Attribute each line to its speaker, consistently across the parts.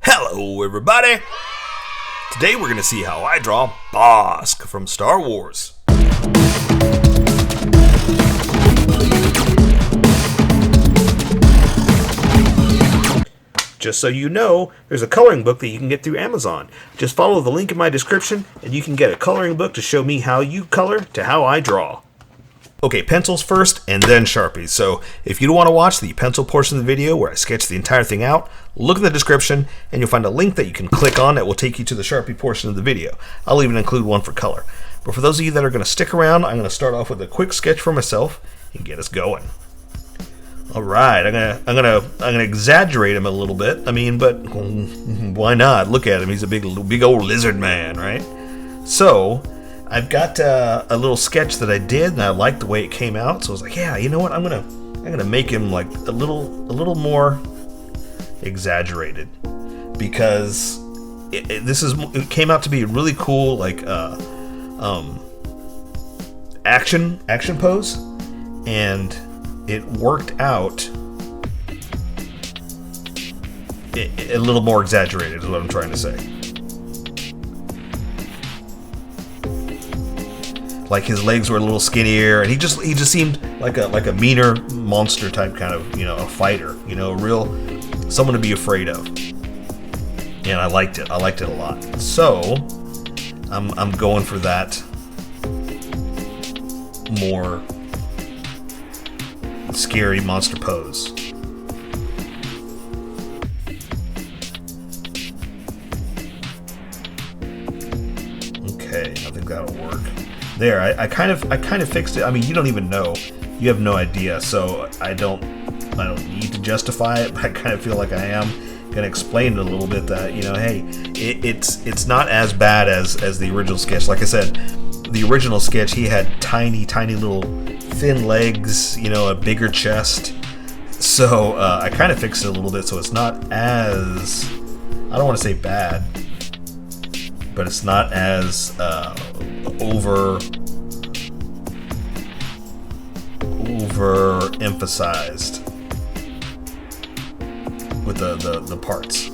Speaker 1: Hello everybody! Today we're going to see how I draw BOSSK from Star Wars. Just so you know, there's a coloring book that you can get through Amazon. Just follow the link in my description and you can get a coloring book to show me how you color to how I draw. Okay, pencils first and then Sharpies. So if you don't want to watch the pencil portion of the video where I sketch the entire thing out, look in the description and you'll find a link that you can click on that will take you to the Sharpie portion of the video. I'll even include one for color. But for those of you that are going to stick around, I'm going to start off with a quick sketch for myself and get us going. All right, I'm gonna exaggerate him a little bit. I mean, but why not? Look at him; he's a big old lizard man, right? So I've got a little sketch that I did, and I liked the way it came out. So I was like, yeah, you know what? I'm gonna make him like a little more exaggerated because it came out to be a really cool like action pose, and it worked out a little more exaggerated is what I'm trying to say. Like his legs were a little skinnier, and he just seemed like a meaner monster type kind of, a fighter, real someone to be afraid of. And I liked it. I liked it a lot. So I'm going for that more scary monster pose. Okay, I think that'll work. There, I kind of fixed it. I mean, you don't even know. You have no idea, so I don't need to justify it, but I kind of feel like I am gonna explain it a little bit that, hey, it's not as bad as the original sketch. Like I said, the original sketch, he had tiny little thin legs, a bigger chest. So I kind of fixed it a little bit so it's not as, I don't want to say bad, but it's not as over emphasized with the parts.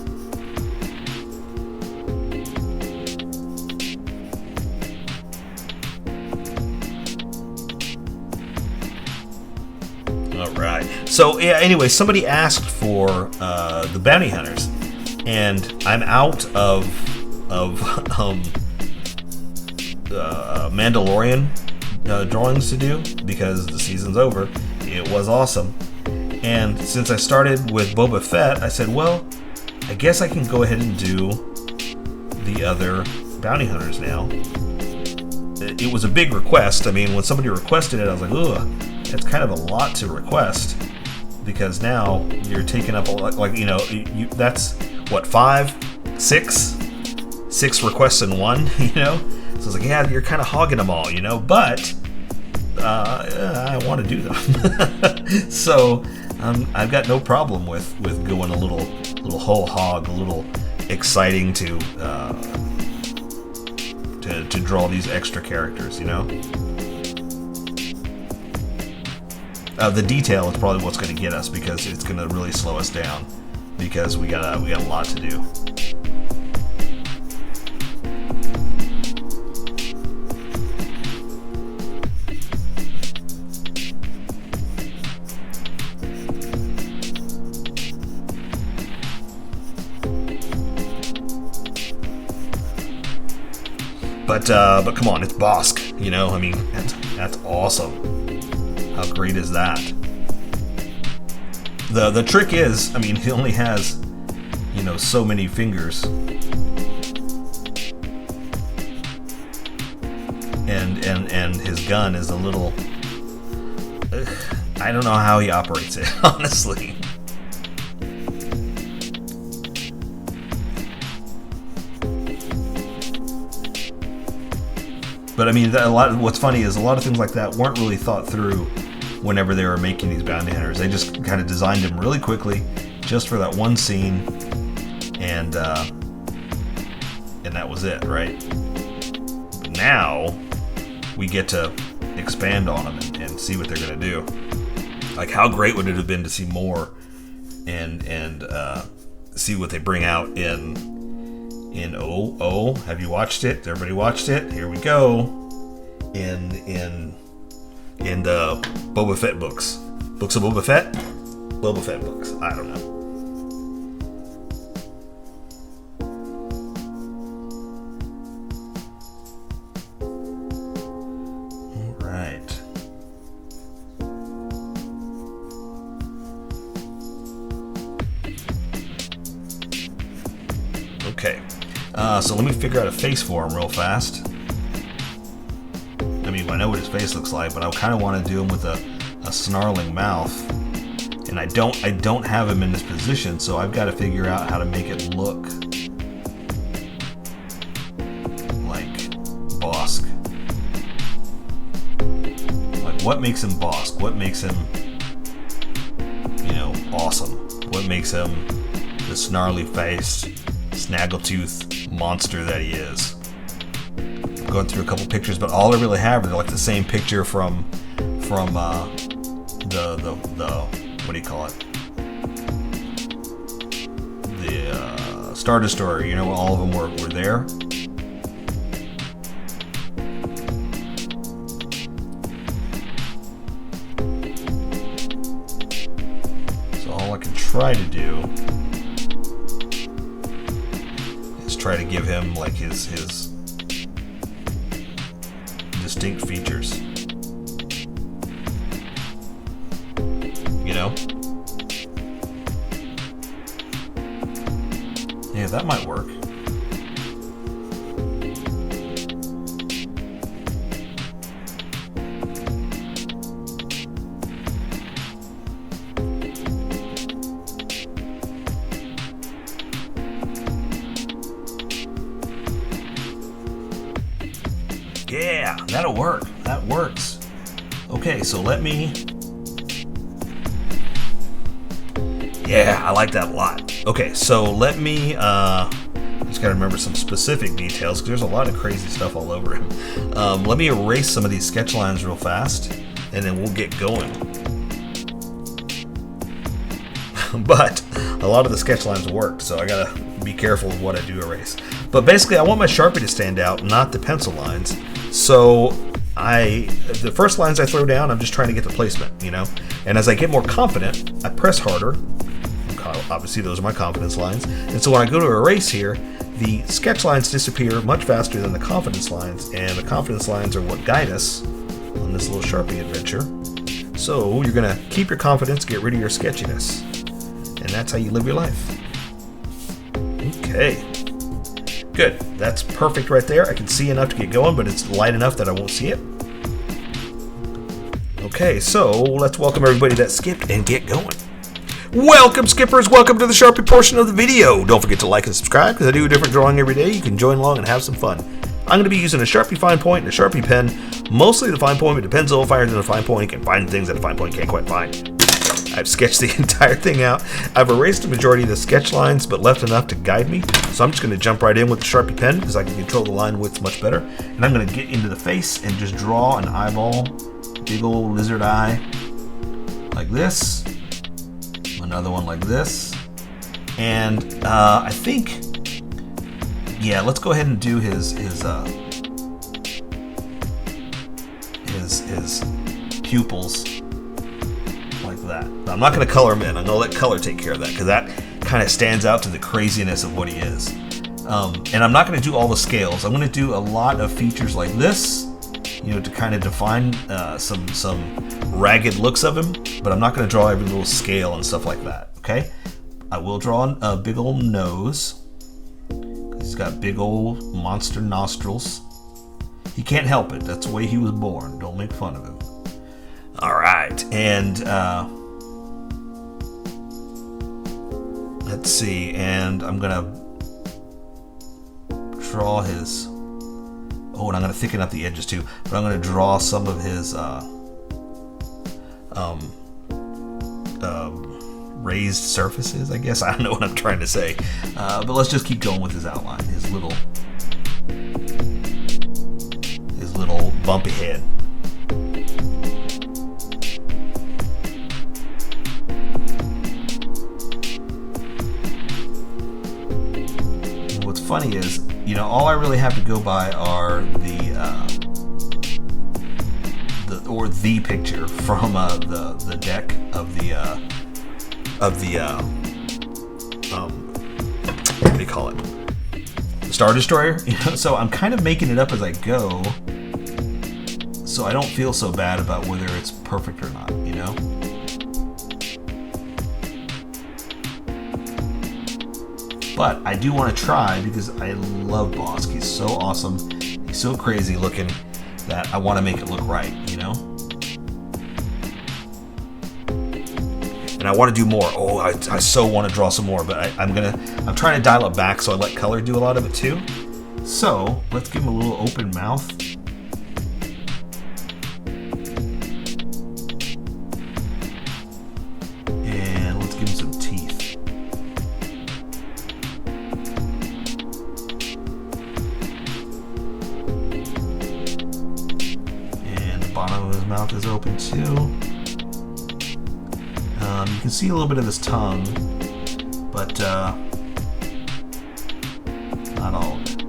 Speaker 1: Alright, so yeah, anyway, somebody asked for the bounty hunters, and I'm out of Mandalorian drawings to do because the season's over. It was awesome, and since I started with Boba Fett, I said, well, I guess I can go ahead and do the other bounty hunters now. It was a big request. I mean, when somebody requested it, I was like, ugh, it's kind of a lot to request because now you're taking up a lot. Like, that's what, 6 requests in one, So it's like, yeah, you're kind of hogging them all, but I want to do them. So I've got no problem with going a little whole hog, a little exciting to draw these extra characters, The detail is probably what's going to get us because it's going to really slow us down because we got a lot to do. But come on, it's BOSSK, I mean, that's awesome. How great is that? The trick is, I mean, he only has, so many fingers. And his gun is a little, I don't know how he operates it, honestly. But I mean, what's funny is a lot of things like that weren't really thought through whenever they were making these bounty hunters. They just kind of designed them really quickly, just for that one scene, and that was it, right? But now we get to expand on them and see what they're gonna do. Like, how great would it have been to see more and see what they bring out in have you watched it? Everybody watched it? Here we go. In the Boba Fett books. Books of Boba Fett? Boba Fett books. I don't know. Okay, so let me figure out a face for him real fast. I mean, I know what his face looks like, but I kind of want to do him with a snarling mouth. And I don't have him in this position, so I've got to figure out how to make it look like Bosk. Like, what makes him Bosk? What makes him, awesome? What makes him the snarly face, snaggletooth monster that he is? I'm going through a couple pictures, but all I really have are like the same picture from the what do you call it? The Star Destroyer. All of them were there. So all I can try to do is try to give him like his distinct features. Yeah, that might work. Yeah, that'll work. That works. Okay, so let me... Yeah, I like that a lot. Okay, so let me, just gotta remember some specific details because there's a lot of crazy stuff all over him. Let me erase some of these sketch lines real fast and then we'll get going. But a lot of the sketch lines worked, so I gotta be careful of what I do erase. But basically, I want my Sharpie to stand out, not the pencil lines. So the first lines I throw down, I'm just trying to get the placement, And as I get more confident, I press harder. Obviously, those are my confidence lines. And so when I go to erase here, the sketch lines disappear much faster than the confidence lines, and the confidence lines are what guide us on this little Sharpie adventure. So you're going to keep your confidence, get rid of your sketchiness, and that's how you live your life. Okay. Good. That's perfect right there. I can see enough to get going, but it's light enough that I won't see it. Okay, so let's welcome everybody that skipped and get going. Welcome, skippers. Welcome to the Sharpie portion of the video. Don't forget to like and subscribe because I do a different drawing every day. You can join along and have some fun. I'm going to be using a Sharpie fine point and a Sharpie pen. Mostly the fine point, but the pen's a little finer than the fine point. You can find things that a fine point can't quite find. I've sketched the entire thing out. I've erased the majority of the sketch lines, but left enough to guide me. So I'm just going to jump right in with the Sharpie pen because I can control the line widths much better. And I'm going to get into the face and just draw an eyeball, big old lizard eye, like this. Another one like this. And I think, yeah, let's go ahead and do his pupils like that. Now, I'm not going to color him in. I'm going to let color take care of that because that kind of stands out to the craziness of what he is. And I'm not going to do all the scales. I'm going to do a lot of features like this, to kind of define some ragged looks of him, but I'm not going to draw every little scale and stuff like that, okay? I will draw a big old nose. He's got big old monster nostrils. He can't help it. That's the way he was born. Don't make fun of him. All right, and let's see, and I'm going to draw his... Oh, and I'm going to thicken up the edges too, but I'm going to draw some of his raised surfaces, I guess. I don't know what I'm trying to say. But let's just keep going with his outline, his little bumpy head. funny is, you know, all I really have to go by are the picture from the deck of the what do you call it? The Star Destroyer. You know, so I'm kind of making it up as I go, so I don't feel so bad about whether it's perfect or not. You know. But I do want to try because I love BOSSK. He's so awesome. He's so crazy looking that I want to make it look right, you know? And I want to do more. Oh, I so want to draw some more, but I'm trying to dial it back so I let color do a lot of it too. So let's give him a little open mouth. And let's give him some teeth. And the bottom of his mouth is open too. You can see a little bit of his tongue, but not all of it.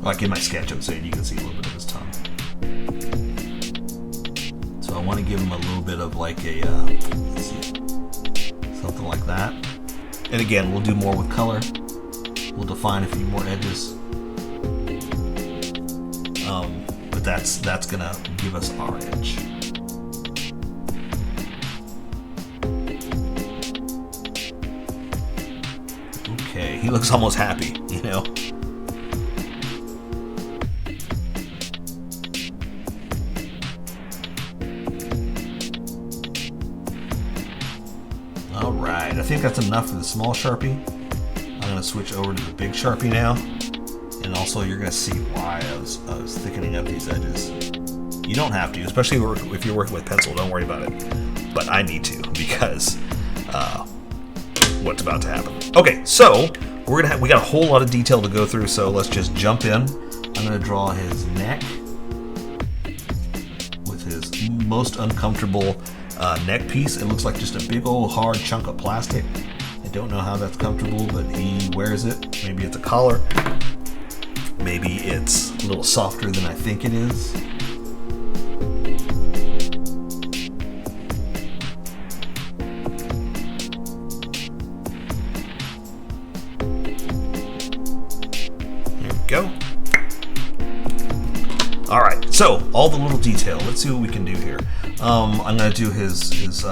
Speaker 1: Like in my sketch, I'm saying you can see a little bit of his tongue. So I want to give him a little bit of like a, let's see, something like that. And again, we'll do more with color. We'll define a few more edges. But that's gonna give us our edge. Okay, he looks almost happy, you know. All right, I think that's enough for the small Sharpie. I'm gonna switch over to the big Sharpie now. And also you're going to see why I was thickening up these edges. You don't have to, especially if you're working with pencil, don't worry about it. But I need to because what's about to happen. Okay, so we got a whole lot of detail to go through, so let's just jump in. I'm going to draw his neck with his most uncomfortable neck piece. It looks like just a big old hard chunk of plastic. I don't know how that's comfortable, but he wears it. Maybe it's a collar. Maybe it's a little softer than I think it is. There we go. All right, so all the little detail. Let's see what we can do here. I'm gonna do his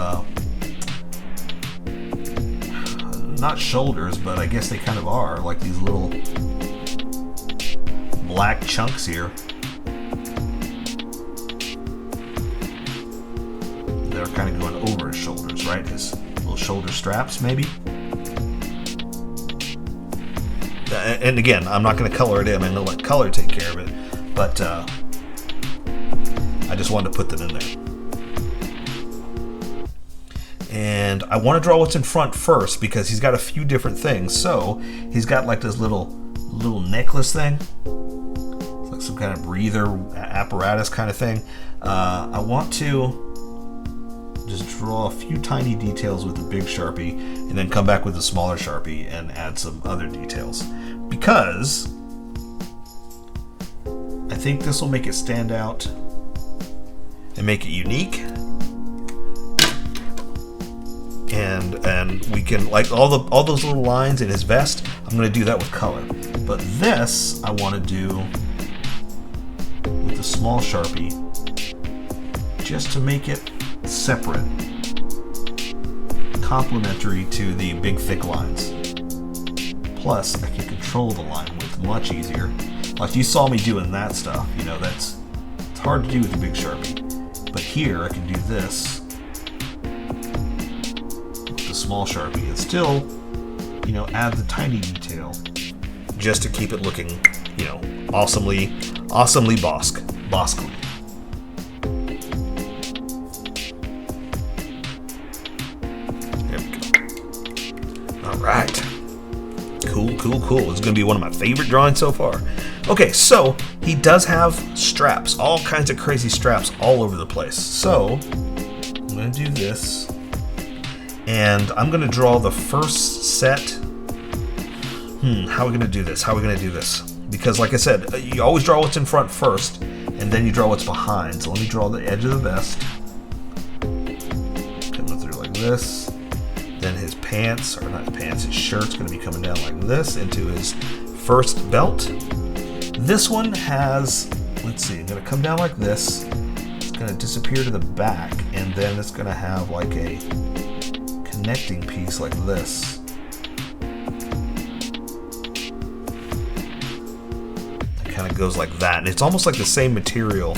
Speaker 1: not shoulders, but I guess they kind of are, like these little black chunks here. They're kind of going over his shoulders, right? His little shoulder straps, maybe. And again, I'm not going to color it in. I'm going to let color take care of it. But I just wanted to put them in there. And I want to draw what's in front first because he's got a few different things. So he's got like this little necklace thing. Some kind of breather apparatus kind of thing. I want to just draw a few tiny details with the big Sharpie and then come back with the smaller Sharpie and add some other details because I think this will make it stand out and make it unique. And we can, like all those little lines in his vest, I'm going to do that with color. But this I want to do the small Sharpie just to make it separate, complementary to the big thick lines. Plus I can control the line width much easier. Like you saw me doing that stuff, you know, it's hard to do with the big Sharpie. But here I can do this with the small Sharpie and still, you know, add the tiny detail just to keep it looking, you know, awesomely BOSSKly. There we go. All right. Cool. It's going to be one of my favorite drawings so far. Okay, so he does have straps, all kinds of crazy straps all over the place. So I'm going to do this, And I'm going to draw the first set. How are we going to do this? How are we going to do this? Because like I said, you always draw what's in front first, and then you draw what's behind. So let me draw the edge of the vest. Coming through like this. Then his pants, or not his pants, his shirt's going to be coming down like this into his first belt. This one has, let's see, going to come down like this. It's going to disappear to the back, and then it's going to have like a connecting piece like this. It kind of goes like that, and it's almost like the same material,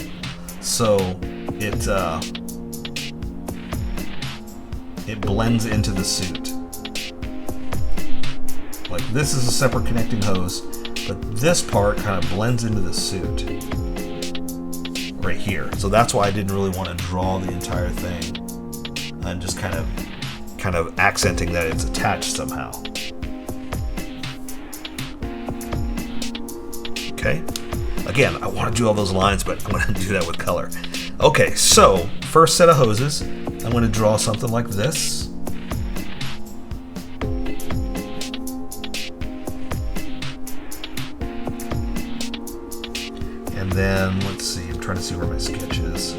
Speaker 1: so it blends into the suit. Like this is a separate connecting hose, but this part kind of blends into the suit right here. So that's why I didn't really want to draw the entire thing. I'm just kind of accenting that it's attached somehow. Okay. Again, I want to do all those lines, but I'm going to do that with color. Okay, so first set of hoses, I'm going to draw something like this. And then, let's see, I'm trying to see where my sketch is.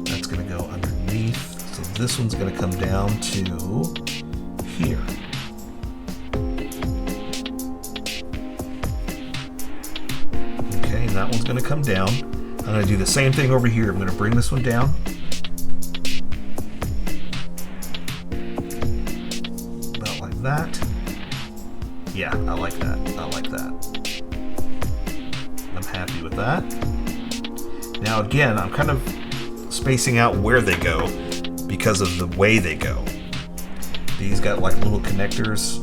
Speaker 1: That's going to go underneath. So this one's going to come down to here. Okay, and that one's going to come down. I'm going to do the same thing over here. I'm going to bring this one down. About like that. Yeah, I like that. I like that. I'm happy with that. Now again, I'm kind of spacing out where they go because of the way they go. These got like little connectors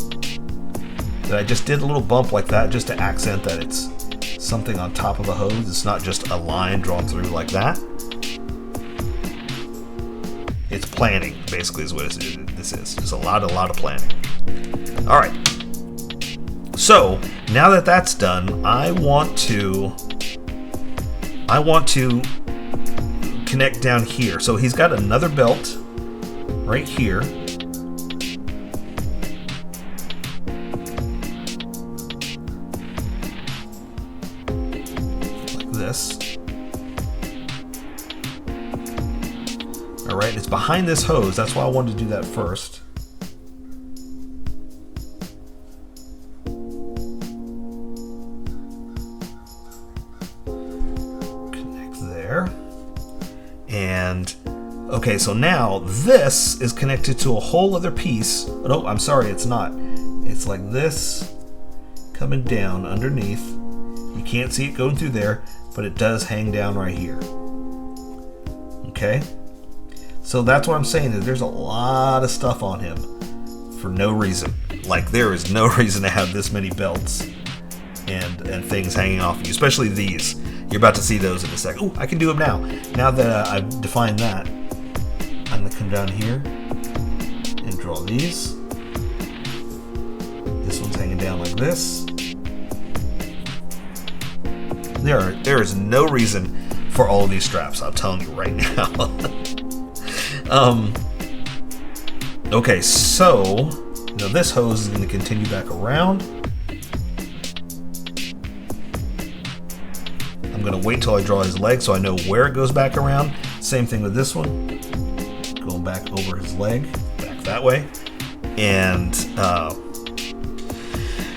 Speaker 1: that I just did a little bump like that just to accent that it's something on top of a hose. It's not just a line drawn through like that. It's planning, basically, is what this is. It's a lot of planning. All right. So now that that's done, I want to connect down here. So he's got another belt right here. Like this. All right, it's behind this hose. That's why I wanted to do that first. And okay, so now this is connected to a whole other piece. No, I'm sorry, it's not. It's like this coming down underneath. You can't see it going through there, but it does hang down right here. Okay? So that's what I'm saying, is there's a lot of stuff on him for no reason. Like there is no reason to have this many belts and things hanging off you, especially these. You're about to see those in a second. Oh, I can do them now. Now that I've defined that, I'm going to come down here and draw these. This one's hanging down like this. There is no reason for all of these straps, I'm telling you right now. Okay, so now this hose is going to continue back around. I'm going to wait till I draw his leg so I know where it goes back around. Same thing with this one. Going back over his leg, back that way. And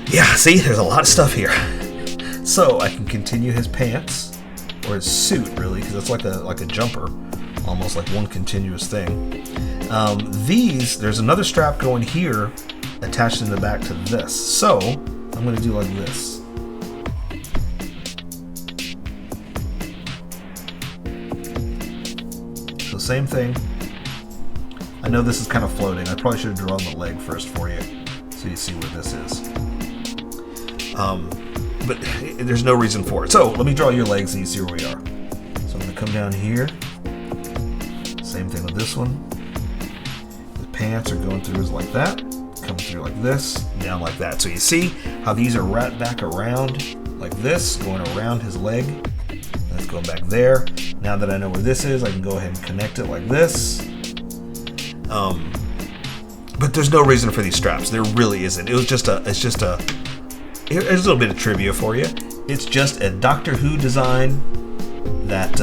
Speaker 1: yeah, see, there's a lot of stuff here. So I can continue his pants, or his suit really, because it's like a jumper, almost like one continuous thing. There's another strap going here attached in the back to this. So I'm going to do like this. So same thing. I know this is kind of floating. I probably should have drawn the leg first for you so you see where this is. But there's no reason for it. So let me draw your legs and you see where we are. So I'm going to come down here. Same thing with this one. The pants are going through like that. Coming through like this. Down like that. So you see how these are wrapped back around like this. Going around his leg. That's going back there. Now that I know where this is, I can go ahead and connect it like this. But there's no reason for these straps. There really isn't. It was just a. Here's a little bit of trivia for you. It's just a Doctor Who design that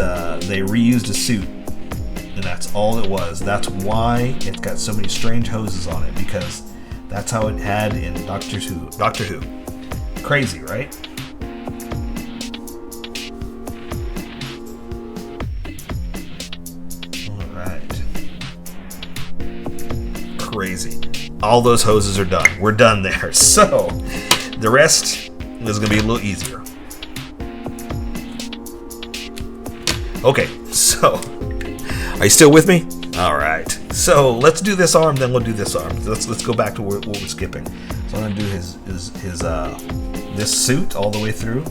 Speaker 1: they reused a suit, and that's all it was. That's why it's got so many strange hoses on it, because that's how it had in Doctor Who. Doctor Who. Crazy, right? All right. Crazy. All those hoses are done. We're done there. So the rest is going to be a little easier. Okay, so are you still with me? All right. So let's do this arm, then we'll do this arm. Let's go back to what we're skipping. So I'm going to do his this suit all the way through.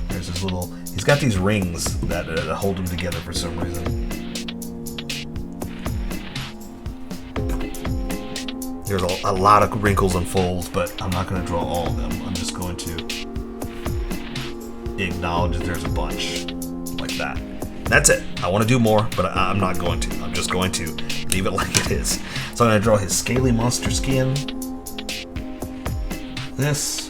Speaker 1: There's his little. He's got these rings that hold him together for some reason. There's a lot of wrinkles and folds, but I'm not going to draw all of them. I'm just going to acknowledge that there's a bunch like that. That's it. I want to do more, but I'm not going to. I'm just going to leave it like it is. So I'm going to draw his scaly monster skin. This.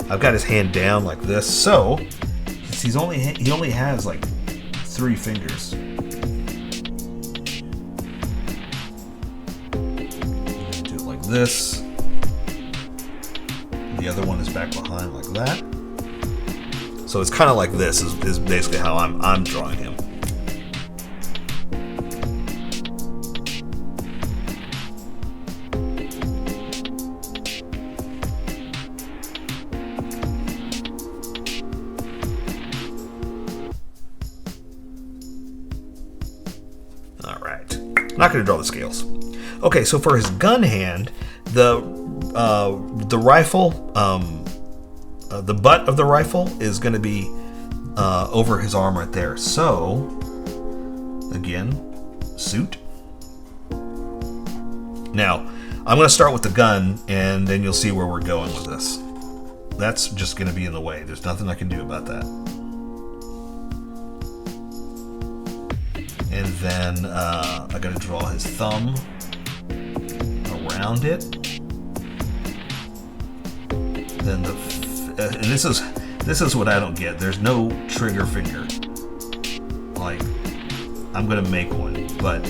Speaker 1: I've got his hand down like this, so he only has like 3 fingers. Do it like this. The other one is back behind like that. So it's kind of like this is basically how I'm drawing him. All right. I'm not going to draw the scales. Okay, so for his gun hand, the rifle, the butt of the rifle is going to be over his arm right there. So, again, suit. Now, I'm going to start with the gun, and then you'll see where we're going with this. That's just going to be in the way. There's nothing I can do about that. And then I got to draw his thumb around it. Then and this is what I don't get. There's no trigger finger. Like, I'm gonna make one, but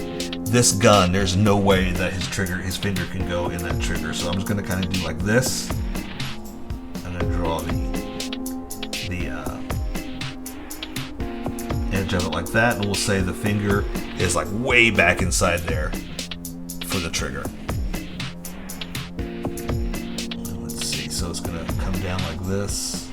Speaker 1: this gun, there's no way that his finger can go in that trigger. So I'm just gonna kind of do like this. I'm gonna draw the edge of it like that, and we'll say the finger is like way back inside there for the trigger. And let's see. So it's gonna come down like this.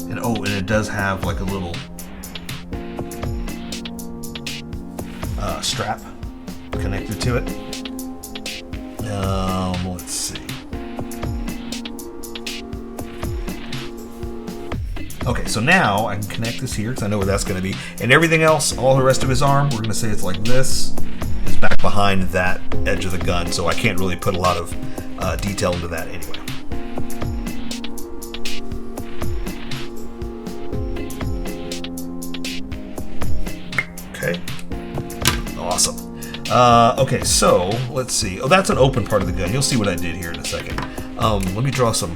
Speaker 1: And oh, and it does have like a little strap connected to it. Let's see. Okay, so now I can connect this here because I know where that's going to be. And everything else, all the rest of his arm, we're going to say it's like this. Is back behind that edge of the gun, so I can't really put a lot of detail into that anyway. Okay. Awesome. Okay, so let's see. Oh, that's an open part of the gun. You'll see what I did here in a second. Let me draw a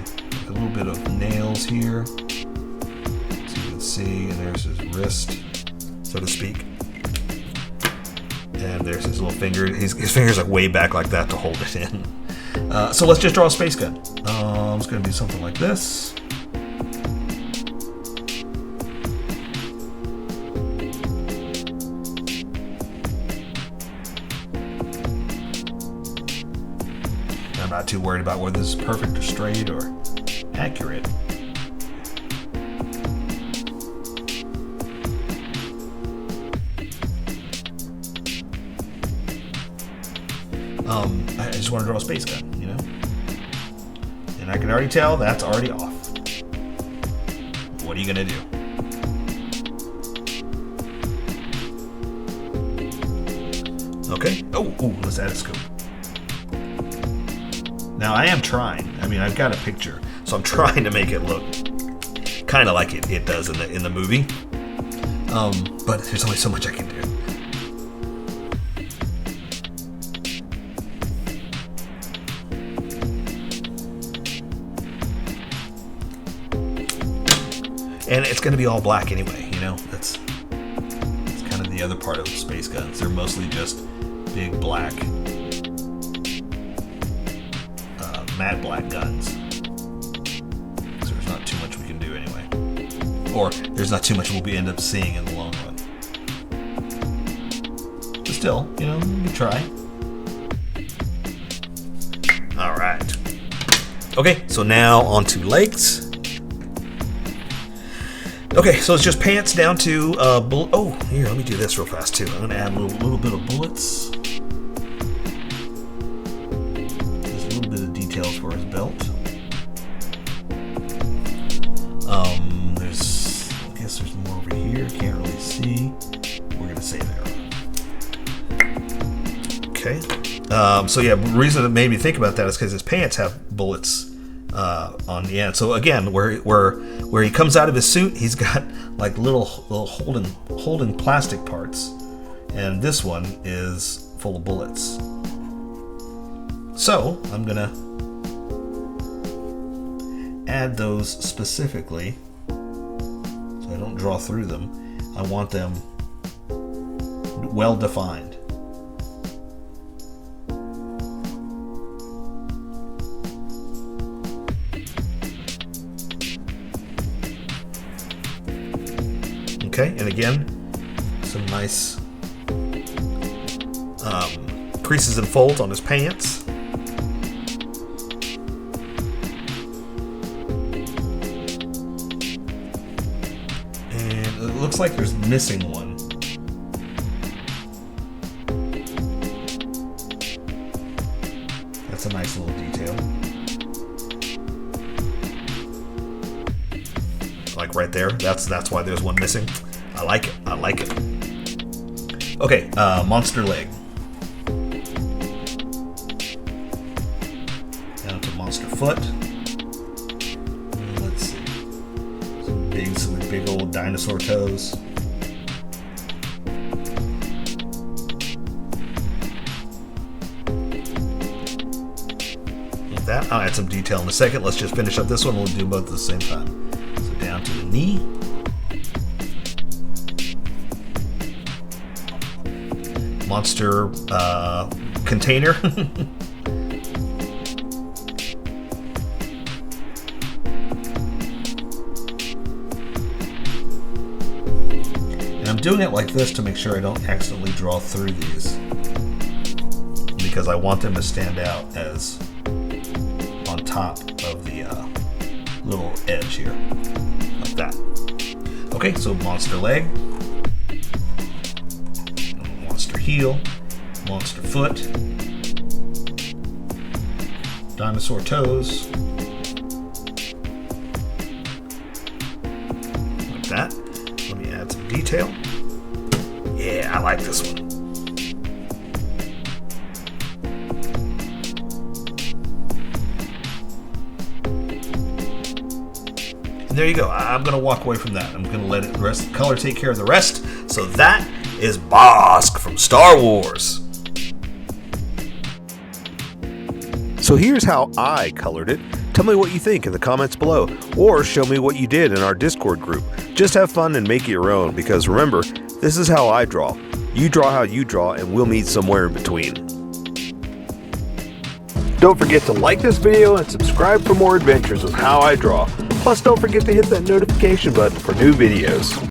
Speaker 1: little bit of nails here. So you can see, and there's his wrist, so to speak. And there's his little finger. His finger's like way back like that to hold it in. So let's just draw a space gun. It's going to be something like this. I'm not too worried about whether this is perfect or straight or accurate. I just want to draw a space gun, you know? And I can already tell that's already off. What are you gonna do? Okay. Oh, let's add a scope. Now I am trying. I mean, I've got a picture, so I'm trying to make it look kind of like it does in the movie. But there's only so much I can do. And it's going to be all black anyway, you know. That's kind of the other part of space guns. They're mostly just big black, matte black guns. So there's not too much we can do anyway. Or there's not too much we'll end up seeing in the long run. But still, you know, we try. All right. Okay, so now on to legs. Okay, so it's just pants down to oh, here, let me do this real fast too. I'm gonna add a little bit of bullets. Just a little bit of details for his belt. I guess there's more over here. Can't really see. We're gonna say there. Okay. So yeah, the reason it made me think about that is because his pants have bullets on the end. So again, where he comes out of his suit, he's got like little holding plastic parts, and this one is full of bullets. So I'm gonna add those specifically, so I don't draw through them. I want them well defined. Okay, and again, some nice creases and folds on his pants. And it looks like there's missing one. That's a nice little detail. Like right there, that's why there's one missing. I like it. I like it. Okay, monster leg. Down to monster foot. Let's see. Some big old dinosaur toes. Like that. I'll add some detail in a second. Let's just finish up this one. We'll do both at the same time. Down to the knee. Monster container. And I'm doing it like this to make sure I don't accidentally draw through these, because I want them to stand out as on top of the little edge here. Like that. Okay, so monster leg, monster heel, monster foot, dinosaur toes, like that. Let me add some detail. Yeah, I like this one. And there you go. I'm going to walk away from that. I'm going to let the rest of the color take care of the rest. So that is Bosk from Star Wars. So here's how I colored it. Tell me what you think in the comments below, or show me what you did in our Discord group. Just have fun and make it your own, because remember, this is how I draw. You draw how you draw, and we'll meet somewhere in between. Don't forget to like this video and subscribe for more adventures with How I Draw. Plus, don't forget to hit that notification button for new videos.